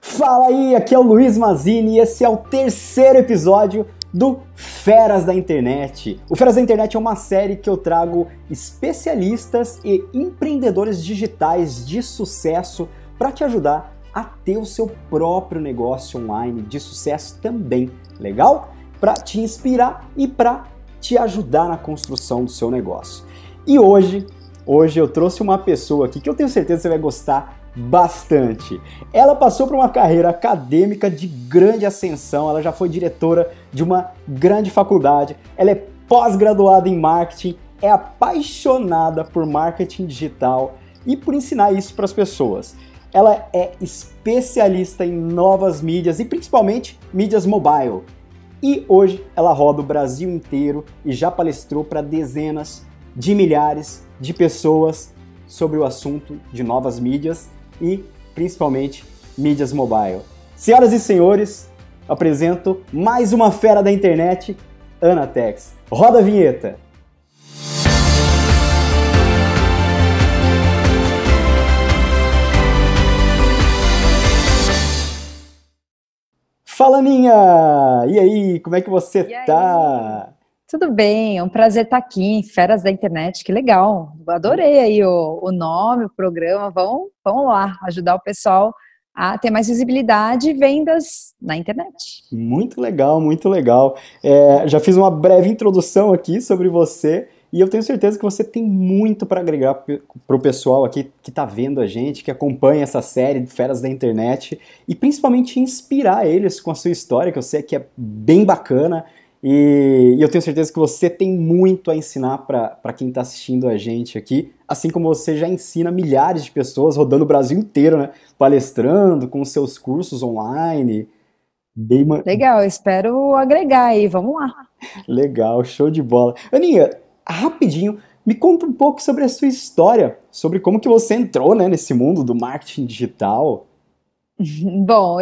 Fala aí, aqui é o Luiz Mazini e esse é o terceiro episódio do Feras da Internet. O Feras da Internet é uma série que eu trago especialistas e empreendedores digitais de sucesso para te ajudar a ter o seu próprio negócio online de sucesso também, legal? Para te inspirar e para te ajudar na construção do seu negócio. E hoje eu trouxe uma pessoa aqui que eu tenho certeza que você vai gostar bastante. Ela passou por uma carreira acadêmica de grande ascensão, ela já foi diretora de uma grande faculdade, ela é pós-graduada em marketing, é apaixonada por marketing digital e por ensinar isso para as pessoas. Ela é especialista em novas mídias e principalmente mídias mobile. E hoje ela roda o Brasil inteiro e já palestrou para dezenas de milhares de pessoas sobre o assunto de novas mídias e principalmente mídias mobile. Senhoras e senhores, apresento mais uma fera da internet, Ana Tex. Roda a vinheta! Fala, Aninha! E aí, como é que você tá? Tudo bem, é um prazer estar aqui em Feras da Internet, que legal. Adorei aí o nome, o programa. Vamos lá, ajudar o pessoal a ter mais visibilidade e vendas na internet. Muito legal, muito legal. Já fiz uma breve introdução aqui sobre você e eu tenho certeza que você tem muito para agregar para o pessoal aqui que está vendo a gente, que acompanha essa série de Feras da Internet e principalmente inspirar eles com a sua história, que eu sei que é bem bacana. E eu tenho certeza que você tem muito a ensinar para quem está assistindo a gente aqui, assim como você já ensina milhares de pessoas rodando o Brasil inteiro, né? Palestrando, com seus cursos online. Legal, espero agregar aí, vamos lá. Legal, show de bola. Aninha, rapidinho, me conta um pouco sobre a sua história, sobre como que você entrou, né, nesse mundo do marketing digital. Bom,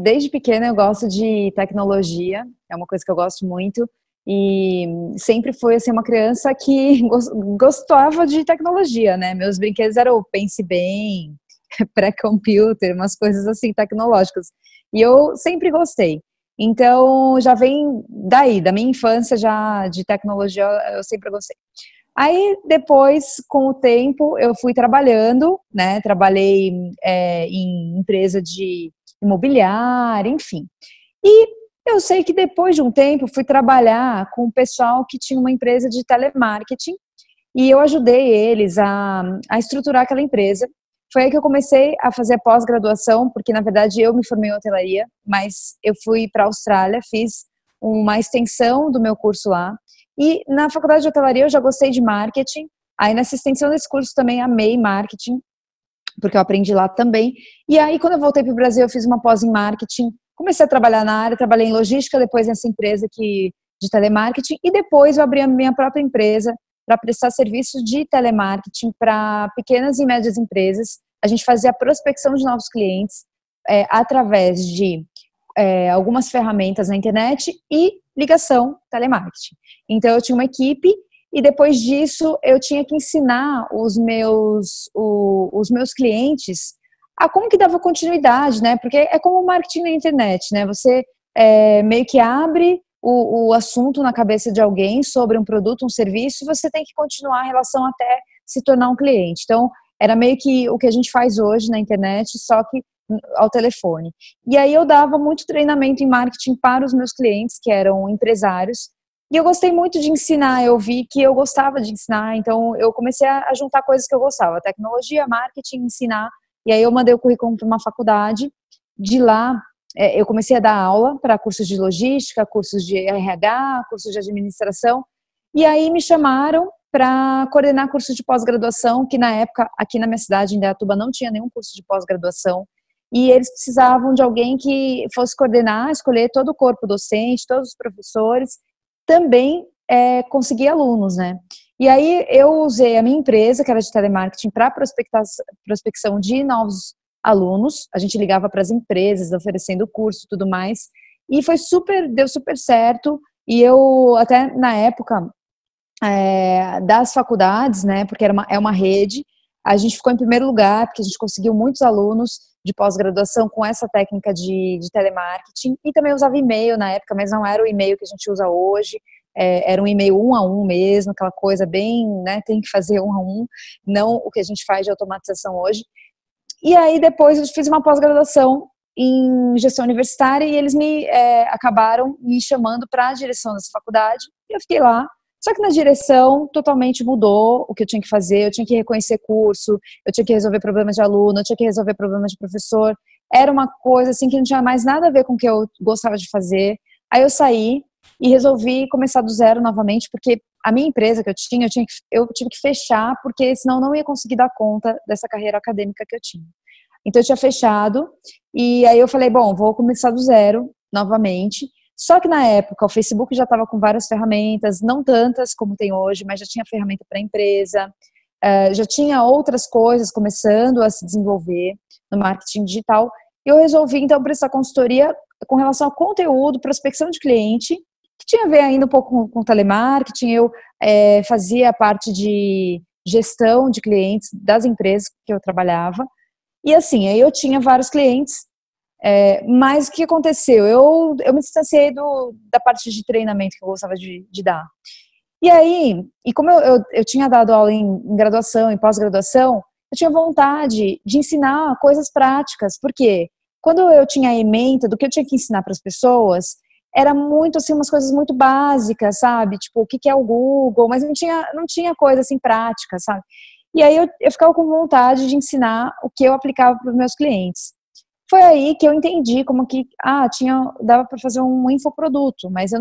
desde pequena eu gosto de tecnologia, é uma coisa que eu gosto muito, e sempre fui assim, uma criança que gostava de tecnologia, né? Meus brinquedos eram o Pense Bem, pré-computer, umas coisas assim tecnológicas, e eu sempre gostei. Então, já vem daí, da minha infância já de tecnologia, eu sempre gostei. Aí, depois, com o tempo, eu fui trabalhando, né? Trabalhei em empresa de imobiliária, enfim. E eu sei que depois de um tempo, fui trabalhar com o pessoal que tinha uma empresa de telemarketing e eu ajudei eles a estruturar aquela empresa. Foi aí que eu comecei a fazer a pós-graduação, porque, na verdade, eu me formei em hotelaria, mas eu fui para a Austrália, fiz uma extensão do meu curso lá. E na faculdade de hotelaria eu já gostei de marketing. Aí nessa extensão desse curso também amei marketing, porque eu aprendi lá também. E aí quando eu voltei para o Brasil eu fiz uma pós em marketing, comecei a trabalhar na área, trabalhei em logística, depois nessa empresa de telemarketing, e depois eu abri a minha própria empresa para prestar serviço de telemarketing para pequenas e médias empresas. A gente fazia a prospecção de novos clientes através de algumas ferramentas na internet e ligação telemarketing. Então eu tinha uma equipe e depois disso eu tinha que ensinar os meus clientes a como que dava continuidade, né? Porque é como o marketing na internet, né? Você meio que abre o assunto na cabeça de alguém sobre um produto, um serviço, e você tem que continuar a relação até se tornar um cliente. Então era meio que o que a gente faz hoje na internet, só que ao telefone. E aí eu dava muito treinamento em marketing para os meus clientes, que eram empresários, e eu gostei muito de ensinar, eu vi que eu gostava de ensinar, então eu comecei a juntar coisas que eu gostava, tecnologia, marketing, ensinar, e aí eu mandei o currículo para uma faculdade, de lá eu comecei a dar aula para cursos de logística, cursos de RH, cursos de administração, e aí me chamaram para coordenar curso de pós-graduação, que na época, aqui na minha cidade, em Indaiatuba, não tinha nenhum curso de pós-graduação, e eles precisavam de alguém que fosse coordenar, escolher todo o corpo docente, todos os professores, também conseguir alunos, né? E aí eu usei a minha empresa, que era de telemarketing, para prospecção de novos alunos. A gente ligava para as empresas, oferecendo curso e tudo mais, e deu super certo, e eu até na época das faculdades, né, porque é uma rede, A gente ficou em primeiro lugar, porque a gente conseguiu muitos alunos de pós-graduação com essa técnica de telemarketing, e também usava e-mail na época, mas não era o e-mail que a gente usa hoje, era um e-mail 1 a 1 mesmo, aquela coisa bem, né, tem que fazer 1 a 1, não o que a gente faz de automatização hoje. E aí depois eu fiz uma pós-graduação em gestão universitária e eles acabaram me chamando para a direção dessa faculdade, e eu fiquei lá. Só que na direção totalmente mudou o que eu tinha que fazer, eu tinha que reconhecer curso, eu tinha que resolver problemas de aluno, eu tinha que resolver problemas de professor. Era uma coisa assim que não tinha mais nada a ver com o que eu gostava de fazer. Aí eu saí e resolvi começar do zero novamente, porque a minha empresa que eu tive que fechar, porque senão eu não ia conseguir dar conta dessa carreira acadêmica que eu tinha. Então eu tinha fechado, e aí eu falei, bom, vou começar do zero novamente. Só que na época o Facebook já estava com várias ferramentas, não tantas como tem hoje, mas já tinha ferramenta para a empresa, já tinha outras coisas começando a se desenvolver no marketing digital. Eu resolvi então prestar consultoria com relação ao conteúdo, prospecção de cliente, que tinha a ver ainda um pouco com telemarketing. Eu fazia a parte de gestão de clientes das empresas que eu trabalhava. E assim, aí eu tinha vários clientes. Mas o que aconteceu? Eu me distanciei da parte de treinamento que eu gostava de dar. E aí, como eu tinha dado aula em graduação, em pós-graduação, eu tinha vontade de ensinar coisas práticas, porque quando eu tinha a ementa do que eu tinha que ensinar para as pessoas, era muito assim, umas coisas muito básicas, sabe? Tipo, o que é o Google, mas não tinha coisa assim prática, sabe? E aí eu ficava com vontade de ensinar o que eu aplicava para os meus clientes. Foi aí que eu entendi como que, dava para fazer um infoproduto, mas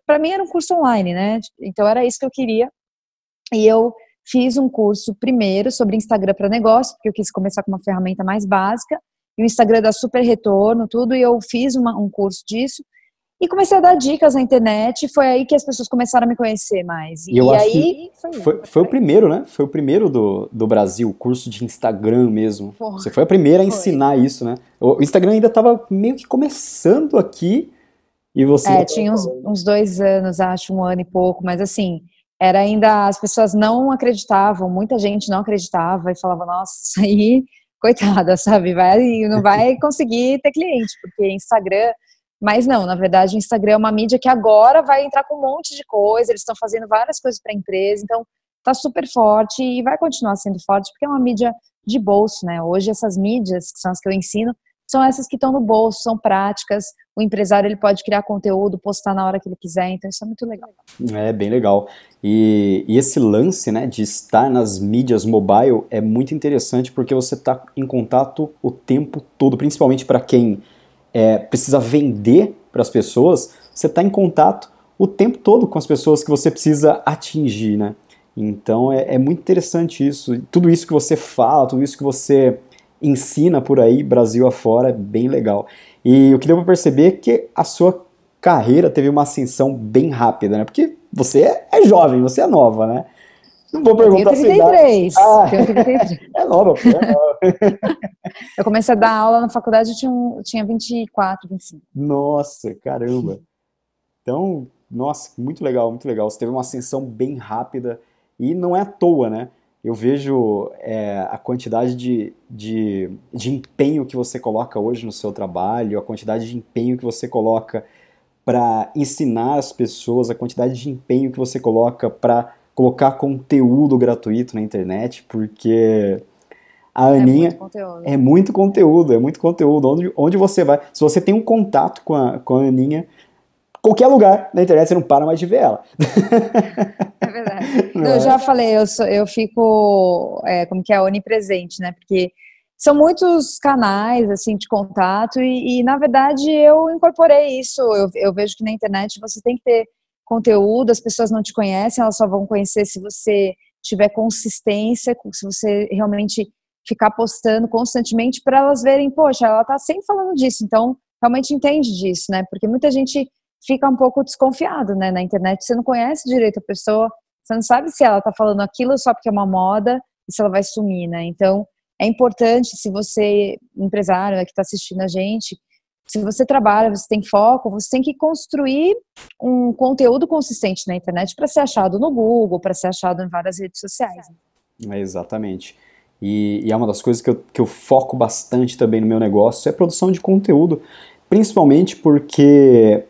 para mim era um curso online, né? Então era isso que eu queria. E eu fiz um curso primeiro sobre Instagram para negócio, porque eu quis começar com uma ferramenta mais básica, e o Instagram dá super retorno, tudo, e eu fiz um curso disso, e comecei a dar dicas na internet, e foi aí que as pessoas começaram a me conhecer mais. E eu E acho aí que foi o primeiro, né? Foi o primeiro do Brasil, curso de Instagram mesmo. Você foi a primeira a ensinar isso, né? O Instagram ainda estava meio que começando aqui e você... tinha uns 2 anos, acho, 1 ano e pouco, mas assim, era ainda, as pessoas não acreditavam, muita gente não acreditava e falava, nossa, isso aí, coitada, sabe, não vai conseguir ter cliente, porque Instagram... Mas não, na verdade o Instagram é uma mídia que agora vai entrar com um monte de coisa, eles estão fazendo várias coisas para a empresa, então tá super forte e vai continuar sendo forte, porque é uma mídia de bolso, né? Hoje essas mídias, que são as que eu ensino, são essas que estão no bolso, são práticas, o empresário ele pode criar conteúdo, postar na hora que ele quiser, então isso é muito legal. É bem legal. E esse lance, né, de estar nas mídias mobile é muito interessante porque você está em contato o tempo todo, principalmente para quem precisa vender para as pessoas, você está em contato o tempo todo com as pessoas que você precisa atingir, né? Então é muito interessante isso. Tudo isso que você fala, tudo isso que você ensina por aí, Brasil afora, é bem legal. E o que deu para perceber é que a sua carreira teve uma ascensão bem rápida, né? Porque você é jovem, você é nova, né? Não vou perguntar se idade. Tenho 33. É nova, pô, é nova. Eu comecei a dar aula na faculdade, eu tinha 24, 25. Nossa, caramba. Então, nossa, muito legal, muito legal. Você teve uma ascensão bem rápida e não é à toa, né? Eu vejo a quantidade de empenho que você coloca hoje no seu trabalho, a quantidade de empenho que você coloca para ensinar as pessoas, a quantidade de empenho que você coloca para colocar conteúdo gratuito na internet, porque a Aninha é muito conteúdo, é muito conteúdo. Onde você vai, se você tem um contato com a Aninha, qualquer lugar na internet você não para mais de ver ela. É verdade. Eu já falei, eu fico, como que é, onipresente, né? Porque são muitos canais, assim, de contato e na verdade, eu incorporei isso. Eu vejo que na internet você tem que ter conteúdo, as pessoas não te conhecem, elas só vão conhecer se você tiver consistência, se você realmente ficar postando constantemente para elas verem, poxa, ela tá sempre falando disso, então realmente entende disso, né? Porque muita gente fica um pouco desconfiado, né? Na internet você não conhece direito a pessoa, você não sabe se ela tá falando aquilo só porque é uma moda e se ela vai sumir, né? Então é importante, se você, empresário, que está assistindo a gente, se você trabalha, você tem foco, você tem que construir um conteúdo consistente na internet para ser achado no Google, para ser achado em várias redes sociais. Exatamente. E é uma das coisas que eu foco bastante também no meu negócio, é a produção de conteúdo, principalmente porque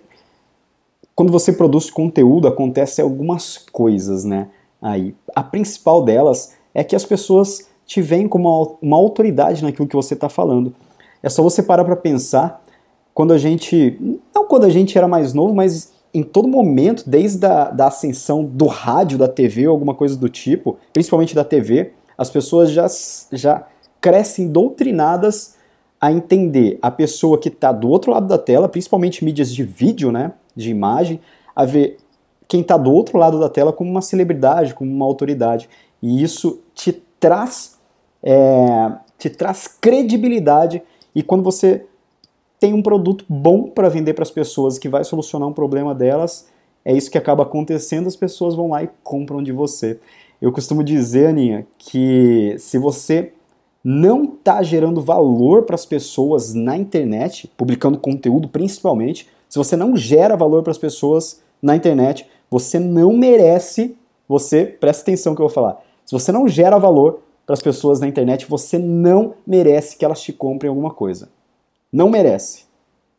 quando você produz conteúdo, acontece algumas coisas, né? Aí, a principal delas é que as pessoas te veem como uma autoridade naquilo que você está falando. É só você parar para pensar, quando a gente, não quando a gente era mais novo, mas em todo momento, desde da ascensão do rádio, da TV ou alguma coisa do tipo, principalmente da TV, as pessoas já crescem doutrinadas a entender a pessoa que está do outro lado da tela, principalmente mídias de vídeo, né, de imagem, a ver quem está do outro lado da tela como uma celebridade, como uma autoridade. E isso te traz credibilidade, e quando você tem um produto bom para vender para as pessoas que vai solucionar um problema delas, é isso que acaba acontecendo, as pessoas vão lá e compram de você. Eu costumo dizer, Aninha, que se você não está gerando valor para as pessoas na internet, publicando conteúdo principalmente, se você não gera valor para as pessoas na internet, você não merece, presta atenção no que eu vou falar, se você não gera valor para as pessoas na internet, você não merece que elas te comprem alguma coisa. Não merece,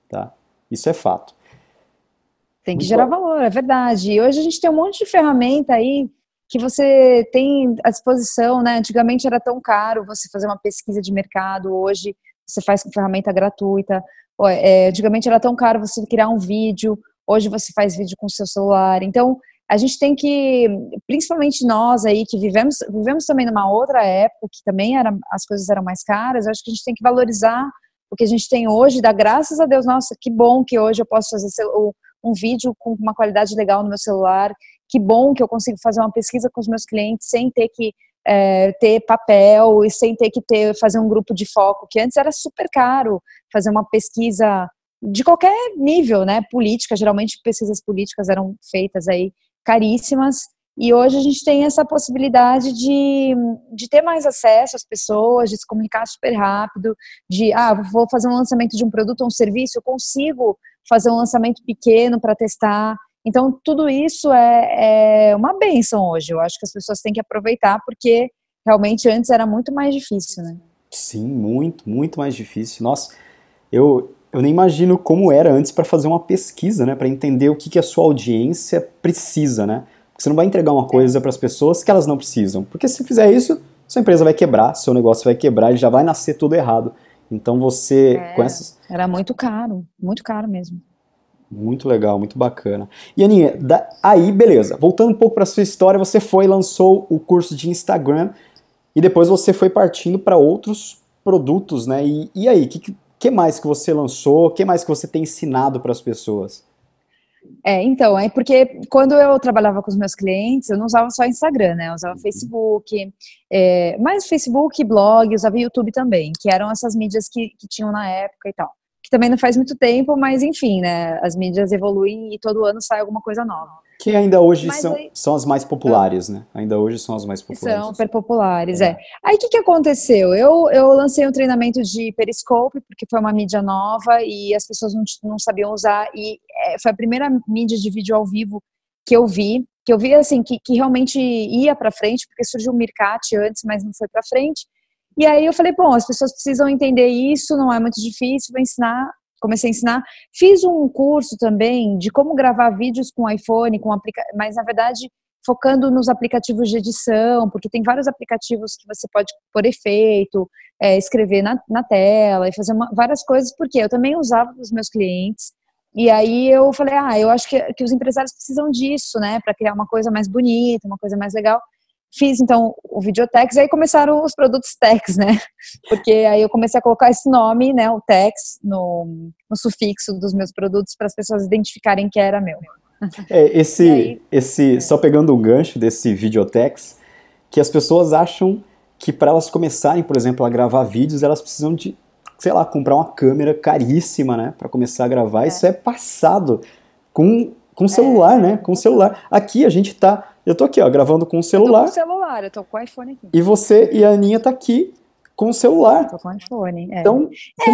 tá? Isso é fato. Tem que gerar valor, é verdade. E hoje a gente tem um monte de ferramenta aí que você tem à disposição, né? Antigamente era tão caro você fazer uma pesquisa de mercado, hoje você faz com ferramenta gratuita. Antigamente era tão caro você criar um vídeo, hoje você faz vídeo com o seu celular. Então, a gente tem que, principalmente nós aí que vivemos também numa outra época, que também as coisas eram mais caras, eu acho que a gente tem que valorizar o que a gente tem hoje, dar graças a Deus, nossa, que bom que hoje eu posso fazer um vídeo com uma qualidade legal no meu celular, que bom que eu consigo fazer uma pesquisa com os meus clientes sem ter que ter papel e sem ter que fazer um grupo de foco, que antes era super caro fazer uma pesquisa de qualquer nível, né, política, geralmente pesquisas políticas eram feitas aí caríssimas, e hoje a gente tem essa possibilidade de ter mais acesso às pessoas, de se comunicar super rápido, vou fazer um lançamento de um produto ou um serviço, eu consigo fazer um lançamento pequeno para testar. Então, tudo isso é uma bênção hoje. Eu acho que as pessoas têm que aproveitar, porque realmente antes era muito mais difícil, né? Sim, muito, muito mais difícil. Nossa, eu nem imagino como era antes para fazer uma pesquisa, né? Para entender o que a sua audiência precisa, né? Porque você não vai entregar uma coisa para as pessoas que elas não precisam. Porque se fizer isso, sua empresa vai quebrar, seu negócio vai quebrar, ele já vai nascer tudo errado. Então você, com essas... Era muito caro mesmo. Muito legal, muito bacana. E Aninha, aí beleza, voltando um pouco para sua história, você foi e lançou o curso de Instagram e depois você foi partindo para outros produtos, né? E aí, que mais que você lançou? O que mais que você tem ensinado para as pessoas? Então, é porque quando eu trabalhava com os meus clientes, eu não usava só Instagram, né? Eu usava Facebook, mais Facebook, blog, usava YouTube também, que eram essas mídias que tinham na época e tal. Que também não faz muito tempo, mas enfim, né? As mídias evoluem e todo ano sai alguma coisa nova. Que ainda hoje Mas aí, são as mais populares, né? Ainda hoje são as mais populares. são super populares, Aí o que aconteceu? Eu lancei um treinamento de Periscope, porque foi uma mídia nova e as pessoas não sabiam usar, e foi a primeira mídia de vídeo ao vivo que eu vi assim, que realmente ia para frente, porque surgiu o Meerkat antes, mas não foi para frente. E aí eu falei, bom, as pessoas precisam entender isso, não é muito difícil, vou ensinar. Comecei a ensinar, fiz um curso também de como gravar vídeos com iPhone, mas na verdade focando nos aplicativos de edição, porque tem vários aplicativos que você pode pôr efeito, escrever na tela e fazer várias coisas, porque eu também usava para os meus clientes, e aí eu falei, eu acho que os empresários precisam disso, né, para criar uma coisa mais bonita, uma coisa mais legal. Fiz, então, o Videotex, e aí começaram os produtos Tex, né? Porque aí eu comecei a colocar esse nome, né, o Tex, no sufixo dos meus produtos, para as pessoas identificarem que era meu. Só pegando o gancho desse Videotex, que as pessoas acham que para elas começarem, por exemplo, a gravar vídeos, elas precisam de, sei lá, comprar uma câmera caríssima, né, para começar a gravar. Isso é passado com celular, né? Com celular. Aqui a gente tá. Eu tô aqui, ó, gravando com o celular. Eu tô com o celular, eu tô com o iPhone aqui. E você e a Aninha tá aqui com o celular. Eu tô com o iPhone. Então,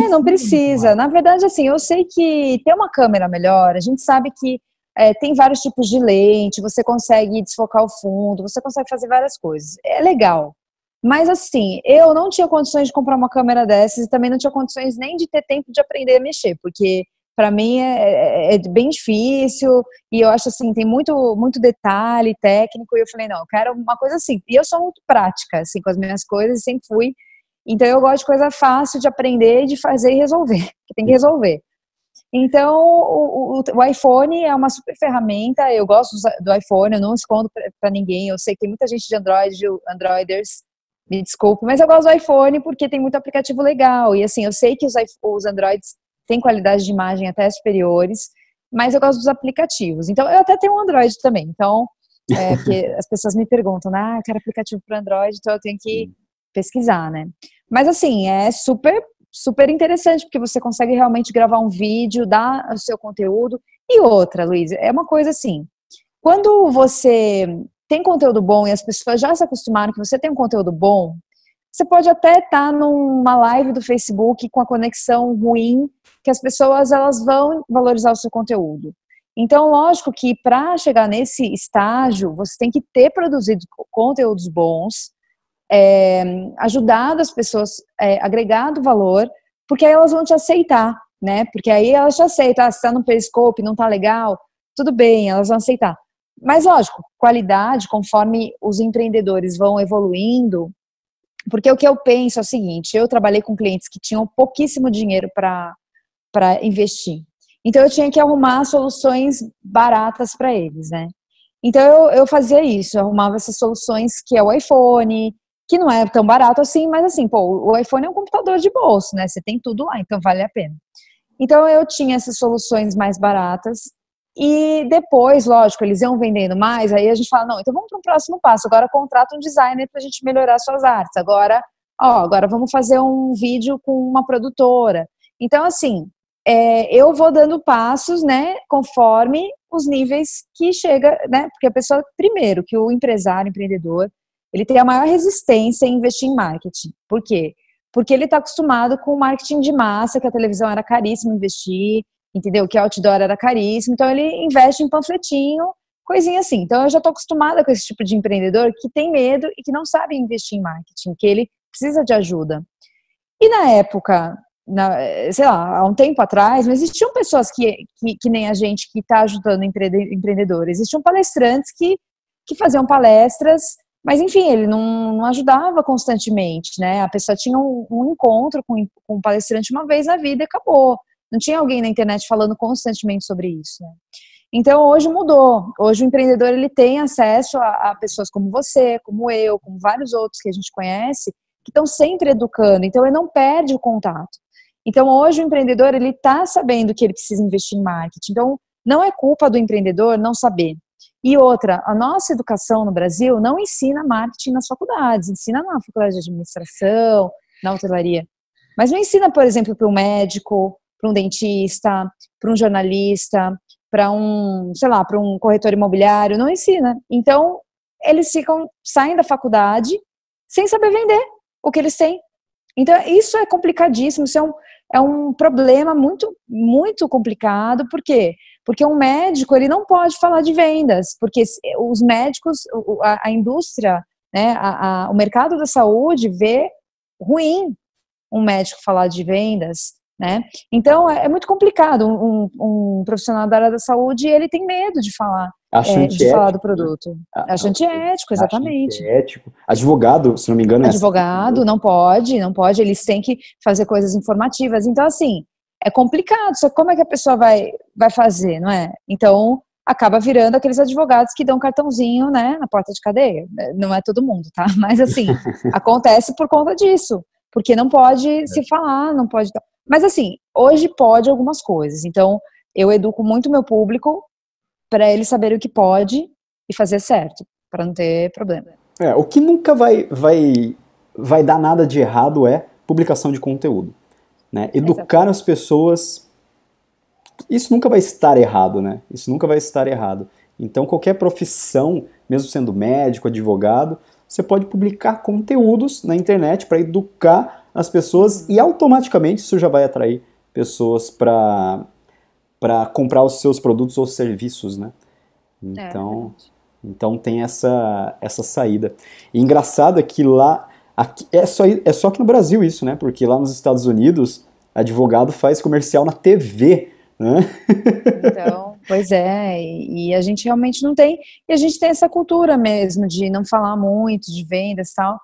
não precisa. Na verdade, assim, eu sei que ter uma câmera melhor, a gente sabe que tem vários tipos de lente, você consegue desfocar o fundo, você consegue fazer várias coisas. É legal. Mas assim, eu não tinha condições de comprar uma câmera dessas e também não tinha condições nem de ter tempo de aprender a mexer, porque para mim é bem difícil e eu acho assim, tem muito detalhe técnico e eu falei, não, eu quero uma coisa assim. E eu sou muito prática, assim, com as minhas coisas, sempre fui. Então eu gosto de coisa fácil de aprender, de fazer e resolver, que tem que resolver. Então, o iPhone é uma super ferramenta, eu gosto do iPhone, eu não escondo para ninguém, eu sei que tem muita gente de Androiders, me desculpe, mas eu gosto do iPhone porque tem muito aplicativo legal, e assim, eu sei que os Androids têm qualidade de imagem até superiores, mas eu gosto dos aplicativos, então eu até tenho um Android também, então, porque as pessoas me perguntam, eu quero aplicativo para Android, então eu tenho que pesquisar, né? Mas assim, é super interessante, porque você consegue realmente gravar um vídeo, dar o seu conteúdo. E outra, Luiz, é uma coisa assim, quando você tem conteúdo bom e as pessoas já se acostumaram que você tem um conteúdo bom, você pode até estar numa live do Facebook com a conexão ruim, que as pessoas elas vão valorizar o seu conteúdo. Então, lógico que para chegar nesse estágio, você tem que ter produzido conteúdos bons, ajudado as pessoas, agregado valor, porque aí elas vão te aceitar, né? Porque aí elas te aceitam, se tá no Periscope, não tá legal, tudo bem, elas vão aceitar. Mas lógico, qualidade, conforme os empreendedores vão evoluindo, porque o que eu penso é o seguinte, eu trabalhei com clientes que tinham pouquíssimo dinheiro para investir. Então eu tinha que arrumar soluções baratas para eles, né? Então eu fazia isso, eu arrumava essas soluções que é o iPhone, que não é tão barato assim, mas assim, pô, o iPhone é um computador de bolso, né? Você tem tudo lá, então vale a pena. Então eu tinha essas soluções mais baratas e depois, lógico, eles iam vendendo mais, aí a gente fala, não, então vamos para o próximo passo, agora contrata um designer para a gente melhorar suas artes, agora vamos fazer um vídeo com uma produtora. Então, assim, eu vou dando passos, né, conforme os níveis que chega, né, porque a pessoa, primeiro, que o empresário, empreendedor, ele tem a maior resistência em investir em marketing. Por quê? Porque ele está acostumado com o marketing de massa, que a televisão era caríssimo investir, entendeu? Que outdoor era caríssimo, então ele investe em panfletinho, coisinha assim. Então eu já estou acostumada com esse tipo de empreendedor que tem medo e que não sabe investir em marketing, que ele precisa de ajuda. E na época, sei lá, há um tempo atrás, não existiam pessoas que nem a gente que está ajudando empreendedores. Existiam palestrantes que faziam palestras, mas enfim, ele não ajudava constantemente, né? A pessoa tinha um encontro com um palestrante uma vez na vida e acabou. Não tinha alguém na internet falando constantemente sobre isso, né? Então hoje mudou. Hoje o empreendedor ele tem acesso a pessoas como você, como eu, como vários outros que a gente conhece, que estão sempre educando. Então ele não perde o contato. Então hoje o empreendedor ele está sabendo que ele precisa investir em marketing. Então não é culpa do empreendedor não saber. E outra, a nossa educação no Brasil não ensina marketing nas faculdades, ensina na faculdade de administração, na hotelaria. Mas não ensina, por exemplo, para um médico, para um dentista, para um jornalista, para sei lá, para um corretor imobiliário, não ensina. Então, eles saem da faculdade sem saber vender o que eles têm. Então, isso é complicadíssimo, isso é um problema muito, muito complicado. Por quê? Porque um médico, ele não pode falar de vendas, porque os médicos, a indústria, né, o mercado da saúde vê ruim um médico falar de vendas, né? Então, é muito complicado. Um profissional da área da saúde, ele tem medo de falar, do produto. Né? Acha antiético, exatamente. Acha antiético. Advogado, se não me engano, Advogado, não pode, eles têm que fazer coisas informativas. Então, assim, é complicado, só que como é que a pessoa vai fazer, não é? Então, acaba virando aqueles advogados que dão cartãozinho, né, na porta de cadeia. Não é todo mundo, tá? Mas, assim, acontece por conta disso, porque não pode se falar, não pode... Mas, assim, hoje pode algumas coisas. Então, eu educo muito meu público para eles saberem o que pode e fazer certo, para não ter problema. O que nunca vai dar nada de errado é publicação de conteúdo. Né? Educar as pessoas, isso nunca vai estar errado, né? Isso nunca vai estar errado. Então, qualquer profissão, mesmo sendo médico, advogado, você pode publicar conteúdos na internet para educar as pessoas e automaticamente isso já vai atrair pessoas para comprar os seus produtos ou serviços, né? Então tem essa saída. E engraçado é que lá Aqui, é só aqui no Brasil isso, né? Porque lá nos Estados Unidos, advogado faz comercial na TV, né? Então, pois é, e a gente realmente não tem, e a gente tem essa cultura mesmo de não falar muito de vendas e tal,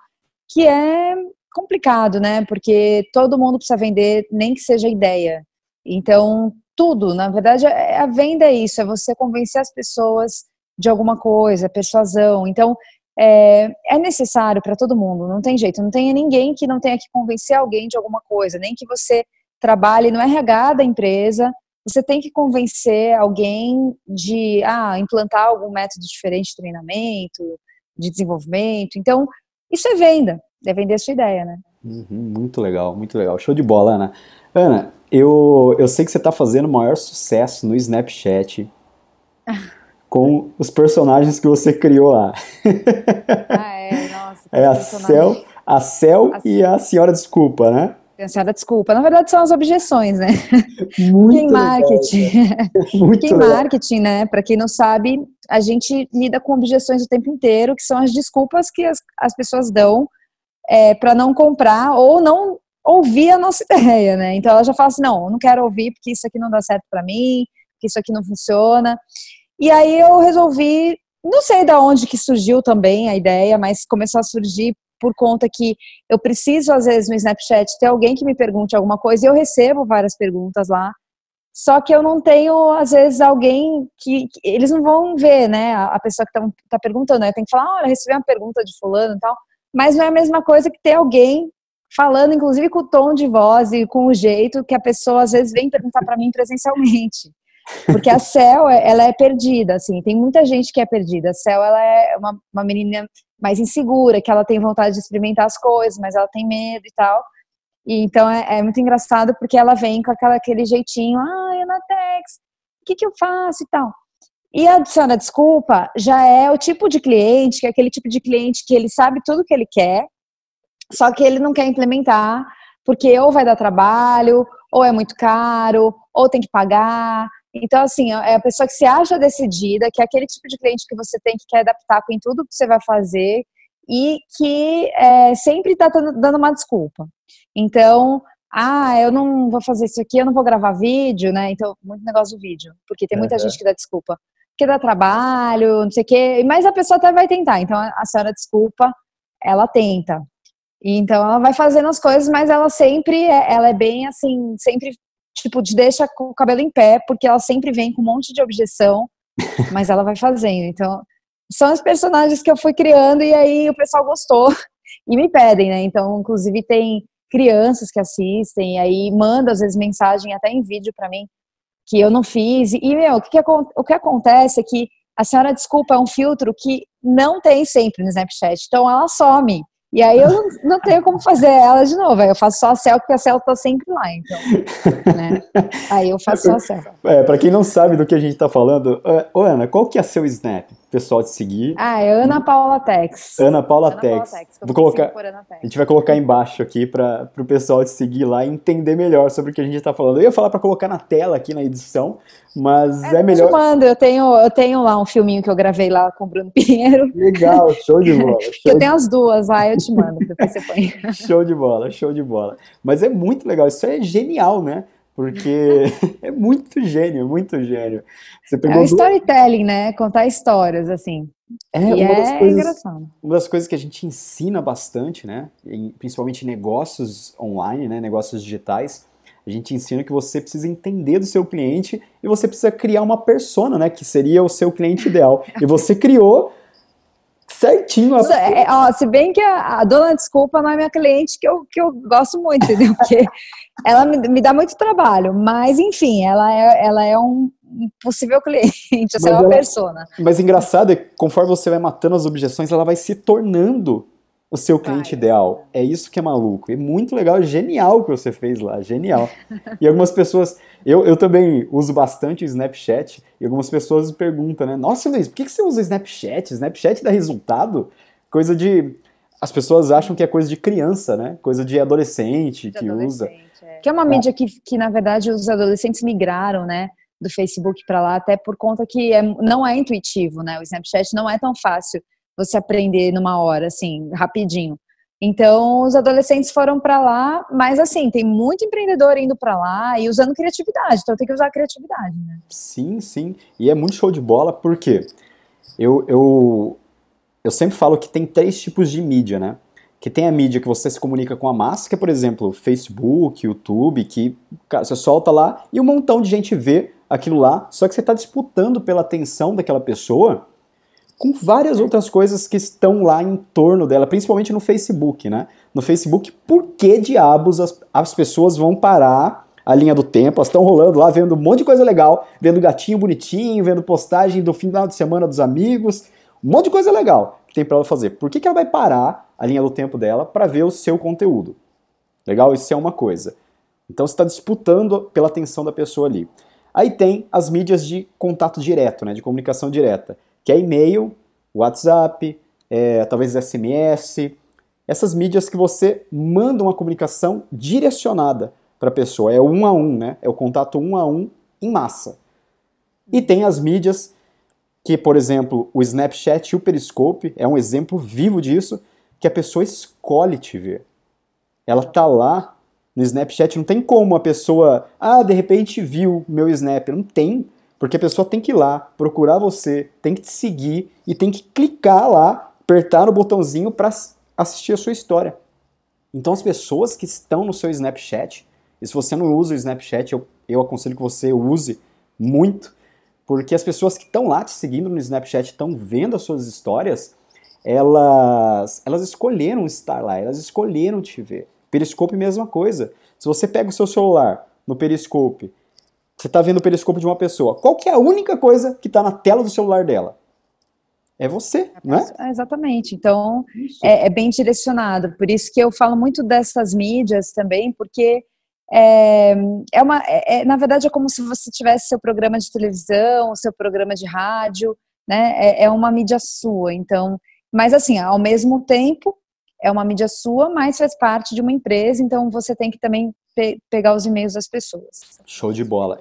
que é complicado, né? Porque todo mundo precisa vender, nem que seja ideia. Então, tudo, na verdade, a venda é isso, é você convencer as pessoas de alguma coisa, persuasão. Então, é necessário para todo mundo, não tem jeito, não tem ninguém que não tenha que convencer alguém de alguma coisa, nem que você trabalhe no RH da empresa, você tem que convencer alguém de implantar algum método diferente de treinamento, de desenvolvimento. Então, isso é vender a sua ideia, né? Uhum, muito legal, muito legal. Show de bola, Ana. Ana, eu sei que você está fazendo o maior sucesso no Snapchat com os personagens que você criou lá. Nossa, É os personagens. A Cel e a Senhora Desculpa, né? A senhora desculpa, na verdade são as objeções, né? Porque em Muito legal, marketing, porque muito em legal. marketing, né, para quem não sabe, a gente lida com objeções o tempo inteiro, que são as desculpas que as pessoas dão para não comprar ou não ouvir a nossa ideia, né? Então ela já fala assim, não, eu não quero ouvir porque isso aqui não dá certo para mim, porque isso aqui não funciona. E aí eu resolvi, não sei de onde que surgiu também a ideia, mas começou a surgir por conta que eu preciso, às vezes, no Snapchat, ter alguém que me pergunte alguma coisa, e eu recebo várias perguntas lá, só que eu não tenho, às vezes, alguém que eles não vão ver, né, a pessoa que tá perguntando, né, tem que falar, olha, eu recebi uma pergunta de fulano e tal, mas não é a mesma coisa que ter alguém falando, inclusive com o tom de voz e com o jeito que a pessoa, às vezes, vem perguntar para mim presencialmente. Porque a Cel, ela é perdida, assim, tem muita gente que é perdida. A Cel, ela é uma menina mais insegura, que ela tem vontade de experimentar as coisas, mas ela tem medo e tal. E então é muito engraçado porque ela vem com aquele jeitinho, Anatex, o que eu faço e tal. E a senhora desculpa já é o tipo de cliente, que é aquele tipo de cliente que ele sabe tudo que ele quer, só que ele não quer implementar, porque ou vai dar trabalho, ou é muito caro, ou tem que pagar. Então, assim, é a pessoa que se acha decidida, que é aquele tipo de cliente que você tem que quer adaptar em tudo que você vai fazer e que sempre está dando uma desculpa. Então, eu não vou fazer isso aqui, eu não vou gravar vídeo, né? Então, muito negócio do vídeo, porque tem muita gente que dá desculpa. Porque dá trabalho, não sei o quê, mas a pessoa até vai tentar. Então, a senhora desculpa, ela tenta. E então ela vai fazendo as coisas, mas ela é bem assim, sempre tipo te deixa com o cabelo em pé, porque ela sempre vem com um monte de objeção, mas ela vai fazendo. Então, são os personagens que eu fui criando e aí o pessoal gostou e me pedem, né? Então, inclusive tem crianças que assistem e aí manda às vezes mensagem até em vídeo para mim que eu não fiz. E meu, o que acontece é que a senhora desculpa é um filtro que não tem sempre no Snapchat. Então ela some. E aí eu não tenho como fazer ela de novo. Aí eu faço só a Cel, porque a Cel tá sempre lá, então, né? Aí eu faço só a Cel. Pra quem não sabe do que a gente tá falando, ô Ana, qual que é seu Snap? Pessoal te seguir. É Ana Paula Tex. Ana Paula Ana Paula Tex. Tex, que eu Vou não consigo colocar, pôr Ana a Tex. gente vai colocar embaixo aqui para o pessoal te seguir lá e entender melhor sobre o que a gente está falando. Eu ia falar para colocar na tela aqui na edição, mas é Eu te melhor. mando, eu tenho lá um filminho que eu gravei lá com o Bruno Pinheiro, Legal, show de bola, que eu show de, tenho as duas lá, eu te mando, depois você põe. show de bola, show de bola. Mas é muito legal, isso é genial, né? Porque é muito gênio, muito gênio. Você É o pegou duas. storytelling, né? Contar histórias, assim. É E uma das é coisas, engraçado. uma das coisas que a gente ensina bastante, né? Principalmente em negócios online, né? Negócios digitais. A gente ensina que você precisa entender do seu cliente e você precisa criar uma persona, né? Que seria o seu cliente ideal. E você criou certinho a. Se bem que a dona Desculpa não é minha cliente, que eu gosto muito, entendeu? Porque ela me dá muito trabalho, mas enfim, ela é um possível cliente, assim, é Mas, uma persona. mas engraçado é que conforme você vai matando as objeções, ela vai se tornando o seu cliente ideal. É isso que é maluco. É muito legal, genial o que você fez lá, genial. E algumas pessoas, eu também uso bastante o Snapchat, e algumas pessoas me perguntam, né? Nossa, Luiz, por que você usa Snapchat? Snapchat dá resultado? Coisa de. As pessoas acham que é coisa de criança, né? Coisa de adolescente que usa. Que é uma mídia que, na verdade, os adolescentes migraram, né? Do Facebook para lá, até por conta que não é intuitivo, né? O Snapchat não é tão fácil você aprender numa hora, assim, rapidinho. Então, os adolescentes foram para lá, mas assim, tem muito empreendedor indo para lá e usando criatividade, então tem que usar a criatividade, né? Sim, sim. E é muito show de bola porque eu, eu, eu sempre falo que tem três tipos de mídia, né? Que tem a mídia que você se comunica com a massa, que é, por exemplo, Facebook, YouTube, que você solta lá e um montão de gente vê aquilo lá, só que você está disputando pela atenção daquela pessoa com várias outras coisas que estão lá em torno dela, principalmente no Facebook, né? No Facebook, por que diabos as pessoas vão parar a linha do tempo? Elas estão rolando lá, vendo um monte de coisa legal, vendo gatinho bonitinho, vendo postagem do final de semana dos amigos, um monte de coisa legal que tem para ela fazer. Por que ela vai parar a linha do tempo dela para ver o seu conteúdo? Legal? Isso é uma coisa. Então você está disputando pela atenção da pessoa ali. Aí tem as mídias de contato direto, né, de comunicação direta, que é e-mail, WhatsApp, talvez SMS, essas mídias que você manda uma comunicação direcionada para a pessoa, é um a um, né, é o contato um a um em massa. E tem as mídias que, por exemplo, o Snapchat e o Periscope é um exemplo vivo disso, que a pessoa escolhe te ver. Ela tá lá no Snapchat, não tem como a pessoa, de repente viu meu Snap. Não tem, porque a pessoa tem que ir lá, procurar você, tem que te seguir e tem que clicar lá, apertar no botãozinho para assistir a sua história. Então as pessoas que estão no seu Snapchat, e se você não usa o Snapchat, eu aconselho que você use muito, porque as pessoas que estão lá te seguindo no Snapchat, estão vendo as suas histórias, elas escolheram estar lá, elas escolheram te ver. Periscope, mesma coisa. Se você pega o seu celular no Periscope, você está vendo o Periscope de uma pessoa, qual que é a única coisa que está na tela do celular dela? É você, né? Exatamente. Então, é bem direcionado. Por isso que eu falo muito dessas mídias também, porque na verdade, é como se você tivesse seu programa de televisão, seu programa de rádio, né? É uma mídia sua. Então, mas assim, ao mesmo tempo, é uma mídia sua, mas faz parte de uma empresa, então você tem que também pegar os e-mails das pessoas. Show de bola.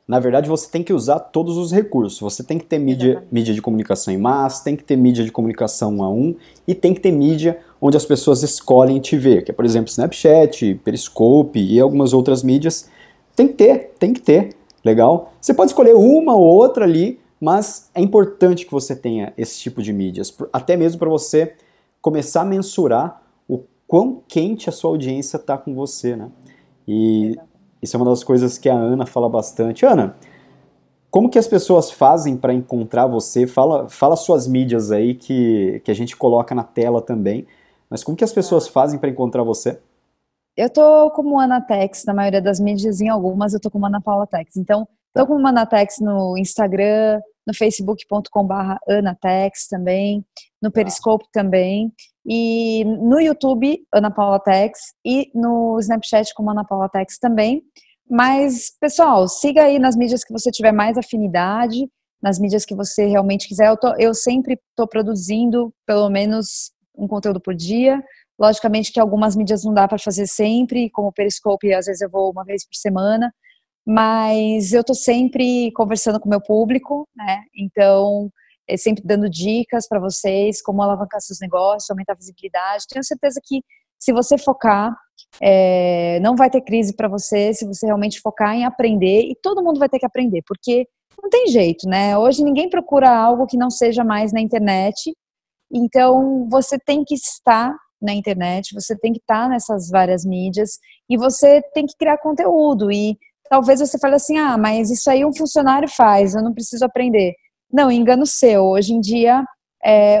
Na verdade, você tem que usar todos os recursos. Você tem que ter mídia de comunicação em massa, tem que ter mídia de comunicação um a um e tem que ter mídia onde as pessoas escolhem te ver, que é, por exemplo, Snapchat, Periscope e algumas outras mídias. Tem que ter. Legal? Você pode escolher uma ou outra ali, mas é importante que você tenha esse tipo de mídias, até mesmo para você começar a mensurar o quão quente a sua audiência está com você, né? E isso é uma das coisas que a Ana fala bastante. Ana, como que as pessoas fazem para encontrar você? Fala suas mídias aí que a gente coloca na tela também, mas como que as pessoas fazem para encontrar você? Eu tô como Ana Tex na maioria das mídias, em algumas eu tô como Ana Paula Tex. Então, tô como Ana Tex no Instagram, no facebook.com/anatex também, no Periscope também, e no YouTube, Ana Paula Tex, e no Snapchat como Ana Paula Tex também. Mas, pessoal, siga aí nas mídias que você tiver mais afinidade, nas mídias que você realmente quiser. Eu sempre estou produzindo pelo menos um conteúdo por dia. Logicamente que algumas mídias não dá para fazer sempre, como o Periscope, às vezes eu vou uma vez por semana, mas eu estou sempre conversando com o meu público, né? Então, sempre dando dicas para vocês, como alavancar seus negócios, aumentar a visibilidade. Tenho certeza que se você focar, não vai ter crise para você, se você realmente focar em aprender, e todo mundo vai ter que aprender, porque não tem jeito, né? Hoje ninguém procura algo que não seja mais na internet, então você tem que estar na internet, você tem que estar nessas várias mídias, e você tem que criar conteúdo, e talvez você fale assim, mas isso aí um funcionário faz, eu não preciso aprender. Não, engano seu. Hoje em dia,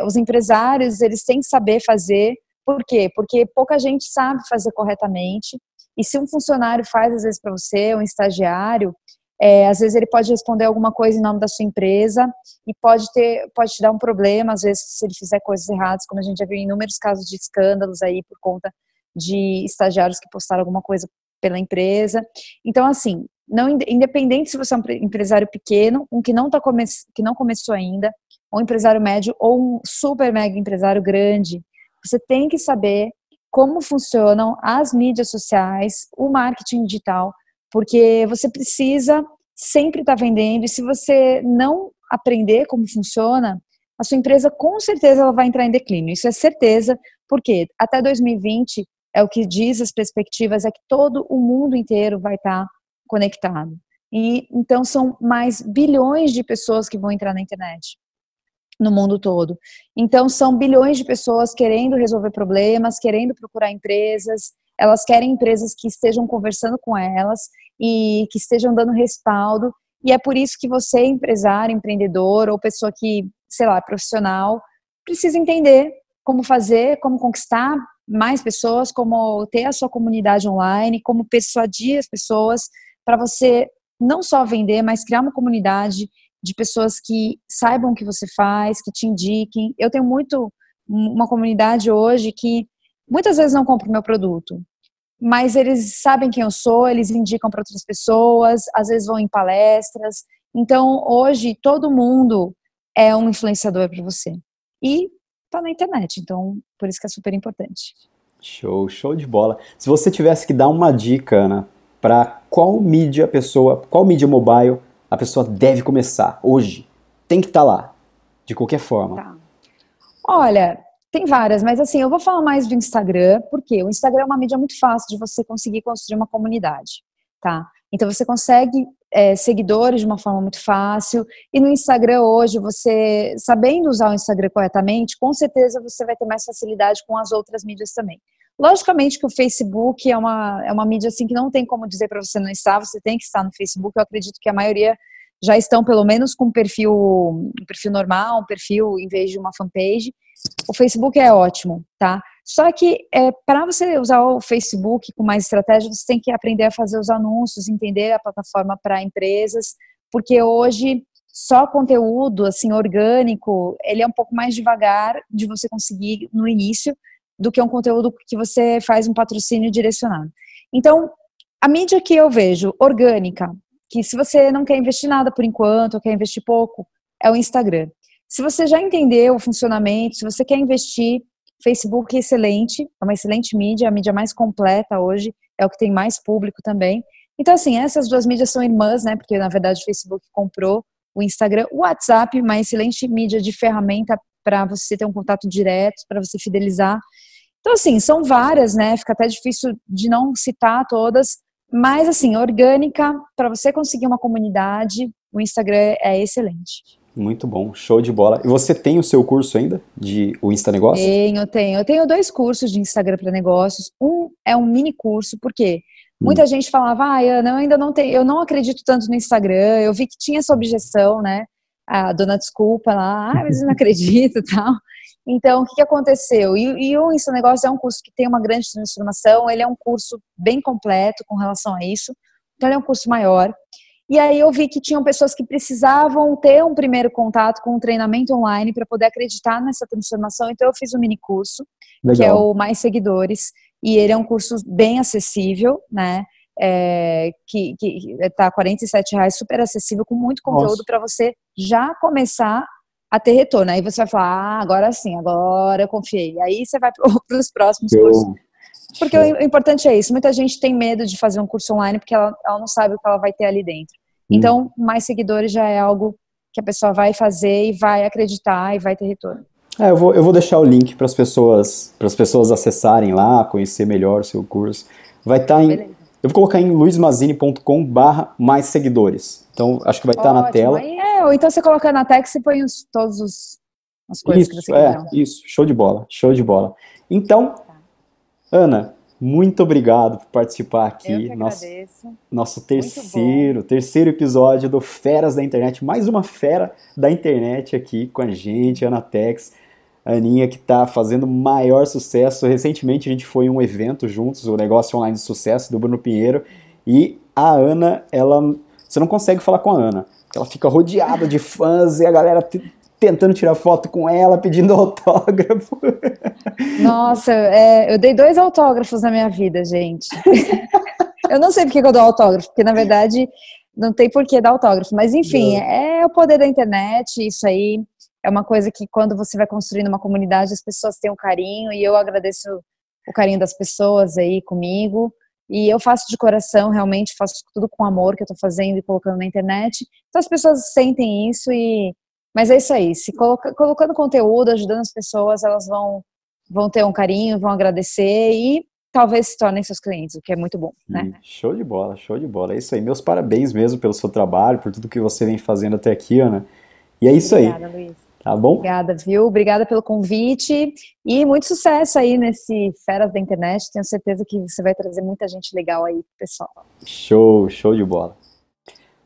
os empresários, eles têm que saber fazer. Por quê? Porque pouca gente sabe fazer corretamente. E se um funcionário faz, às vezes, para você, um estagiário, às vezes ele pode responder alguma coisa em nome da sua empresa e pode te dar um problema, às vezes, se ele fizer coisas erradas, como a gente já viu em inúmeros casos de escândalos aí por conta de estagiários que postaram alguma coisa pela empresa. Então, assim, independente se você é um empresário pequeno, que não começou ainda, ou um empresário médio, ou um super mega empresário grande, você tem que saber como funcionam as mídias sociais, o marketing digital, porque você precisa sempre estar vendendo, e se você não aprender como funciona, a sua empresa com certeza ela vai entrar em declínio, isso é certeza, Por quê? Até 2020, é o que diz as perspectivas, é que todo o mundo inteiro vai estar conectado. E então são mais bilhões de pessoas que vão entrar na internet no mundo todo. Então são bilhões de pessoas querendo resolver problemas, querendo procurar empresas, elas querem empresas que estejam conversando com elas e que estejam dando respaldo, e é por isso que você, empresário, empreendedor ou pessoa que, sei lá, profissional, precisa entender como fazer, como conquistar mais pessoas, como ter a sua comunidade online, como persuadir as pessoas para você não só vender, mas criar uma comunidade de pessoas que saibam o que você faz, que te indiquem. Eu tenho muito uma comunidade hoje que muitas vezes não compra o meu produto, mas eles sabem quem eu sou, eles indicam para outras pessoas, às vezes vão em palestras. Então, hoje, todo mundo é um influenciador para você. E tá na internet, então, por isso que é super importante. Show, show de bola. Se você tivesse que dar uma dica, Ana, para qual mídia mobile a pessoa deve começar hoje, tem que estar lá, de qualquer forma. Tá. Olha, tem várias, mas assim, eu vou falar mais do Instagram, porque o Instagram é uma mídia muito fácil de você conseguir construir uma comunidade, tá? Então você consegue seguidores de uma forma muito fácil, e no Instagram hoje, você sabendo usar o Instagram corretamente, com certeza você vai ter mais facilidade com as outras mídias também. Logicamente que o Facebook é uma mídia assim que não tem como dizer para você não estar, você tem que estar no Facebook. Eu acredito que a maioria já estão pelo menos com um perfil normal, um perfil em vez de uma fanpage. O Facebook é ótimo, tá? Só que para você usar o Facebook com mais estratégia, você tem que aprender a fazer os anúncios, entender a plataforma para empresas, porque hoje só conteúdo assim orgânico, ele é um pouco mais devagar de você conseguir no início do que um conteúdo que você faz um patrocínio direcionado. Então, a mídia que eu vejo orgânica, que se você não quer investir nada por enquanto, ou quer investir pouco, é o Instagram. Se você já entendeu o funcionamento, se você quer investir, Facebook é excelente, é uma excelente mídia, é a mídia mais completa hoje, é o que tem mais público também. Então, assim, essas duas mídias são irmãs, né? Porque, na verdade, o Facebook comprou o Instagram. O WhatsApp, uma excelente mídia de ferramenta para você ter um contato direto, para você fidelizar. Então, assim, são várias, né? Fica até difícil de não citar todas, mas, assim, orgânica, para você conseguir uma comunidade, o Instagram é excelente. Muito bom, show de bola. E você tem o seu curso ainda, o Insta Negócios? Tenho. Eu tenho 2 cursos de Instagram para negócios. Um é um mini curso, porque Hum. muita gente falava, Ana, eu ainda não tenho, eu não acredito tanto no Instagram. Eu vi que tinha essa objeção, né? A dona desculpa lá, mas eu não acredito e tal. Então, o que aconteceu? E o Insta Negócios é um curso que tem uma grande transformação, ele é um curso bem completo com relação a isso, então ele é um curso maior. E aí eu vi que tinham pessoas que precisavam ter um primeiro contato com um treinamento online para poder acreditar nessa transformação, então eu fiz um mini curso, que é Legal. o Mais Seguidores, e ele é um curso bem acessível, né? Que tá R$ 47, super acessível, com muito conteúdo Nossa. para você já começar a ter retorno. Aí você vai falar, agora sim, agora eu confiei. Aí você vai para os próximos cursos. Show. Porque Show. o importante é isso. Muita gente tem medo de fazer um curso online porque ela não sabe o que ela vai ter ali dentro. Hum. Então, mais seguidores já é algo que a pessoa vai fazer e vai acreditar e vai ter retorno. Eu vou deixar o link para as pessoas acessarem lá, conhecer melhor o seu curso. Vai estar Beleza. eu vou colocar em luismazini.com/mais seguidores. Então, acho que vai estar na Ótimo. tela. Aí ou então você coloca na tag e põe as coisas que você quiser. Isso, show de bola, show de bola. Então, Ana, muito obrigado por participar Eu aqui. que agradeço. Nosso Muito bom. terceiro episódio do Feras da Internet. Mais uma fera da internet aqui com a gente, Ana Tex. A Aninha que está fazendo maior sucesso. Recentemente a gente foi em um evento juntos, o Negócio Online de Sucesso, do Bruno Pinheiro. E a Ana, você não consegue falar com a Ana. Ela fica rodeada de fãs e a galera tentando tirar foto com ela, pedindo autógrafo. Nossa, eu dei 2 autógrafos na minha vida, gente. Eu não sei por que eu dou autógrafo, porque na verdade não tem por que dar autógrafo. Mas enfim, é o poder da internet, isso aí é uma coisa que quando você vai construindo uma comunidade, as pessoas têm um carinho, e eu agradeço o carinho das pessoas aí comigo. E eu faço de coração, realmente, faço tudo com amor que eu tô fazendo e colocando na internet. Então as pessoas sentem isso, mas é isso aí. Se colocando conteúdo, ajudando as pessoas, elas vão ter um carinho, vão agradecer e talvez se tornem seus clientes, o que é muito bom, né? Show de bola, show de bola. É isso aí. Meus parabéns mesmo pelo seu trabalho, por tudo que você vem fazendo até aqui, Ana. E é isso Obrigada, aí, Luiz. tá bom? Obrigada, viu? Obrigada pelo convite e muito sucesso aí nesse Feras da Internet. Tenho certeza que você vai trazer muita gente legal aí, pessoal. Show, show de bola.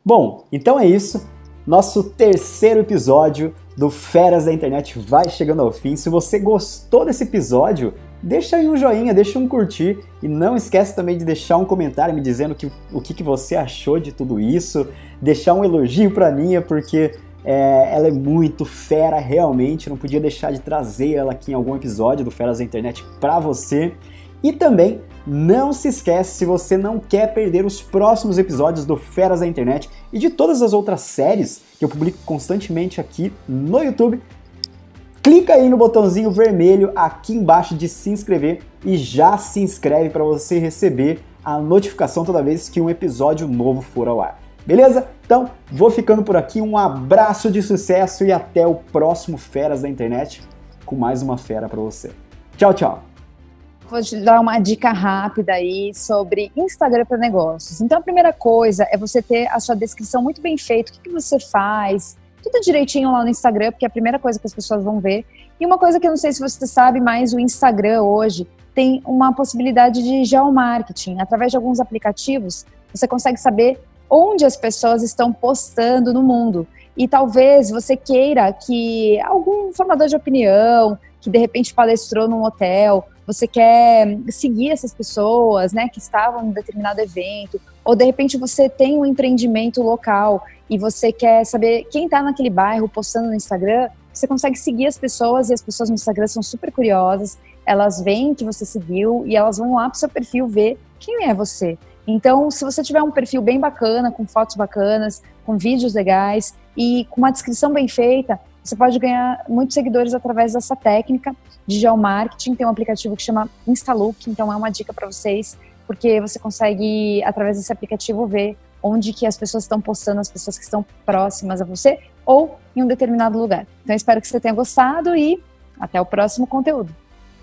Bom, então é isso. Nosso terceiro episódio do Feras da Internet vai chegando ao fim. Se você gostou desse episódio, deixa aí um joinha, deixa um curtir e não esquece também de deixar um comentário me dizendo o que você achou de tudo isso, deixar um elogio pra Ninha, porque ela é muito fera realmente, não podia deixar de trazer ela aqui em algum episódio do Feras da Internet pra você. E também não se esquece, se você não quer perder os próximos episódios do Feras da Internet e de todas as outras séries que eu publico constantemente aqui no YouTube, clica aí no botãozinho vermelho aqui embaixo de se inscrever e já se inscreve para você receber a notificação toda vez que um episódio novo for ao ar. Beleza? Então, vou ficando por aqui. Um abraço de sucesso e até o próximo Feras da Internet com mais uma fera para você. Tchau, tchau! Vou te dar uma dica rápida aí sobre Instagram para negócios. Então, a primeira coisa é você ter a sua descrição muito bem feita. O que você faz? Tudo direitinho lá no Instagram, porque é a primeira coisa que as pessoas vão ver. E uma coisa que eu não sei se você sabe, mas o Instagram hoje tem uma possibilidade de geomarketing. Através de alguns aplicativos, você consegue saber onde as pessoas estão postando no mundo. E talvez você queira que algum formador de opinião, que de repente palestrou num hotel, você quer seguir essas pessoas, né, que estavam em determinado evento, ou de repente você tem um empreendimento local e você quer saber quem está naquele bairro postando no Instagram, você consegue seguir as pessoas e as pessoas no Instagram são super curiosas, elas veem que você seguiu e elas vão lá pro seu perfil ver quem é você. Então, se você tiver um perfil bem bacana, com fotos bacanas, com vídeos legais e com uma descrição bem feita, você pode ganhar muitos seguidores através dessa técnica de geomarketing. Tem um aplicativo que chama Instalook, então é uma dica para vocês, porque você consegue, através desse aplicativo, ver onde que as pessoas estão postando, as pessoas que estão próximas a você ou em um determinado lugar. Então, espero que você tenha gostado e até o próximo conteúdo.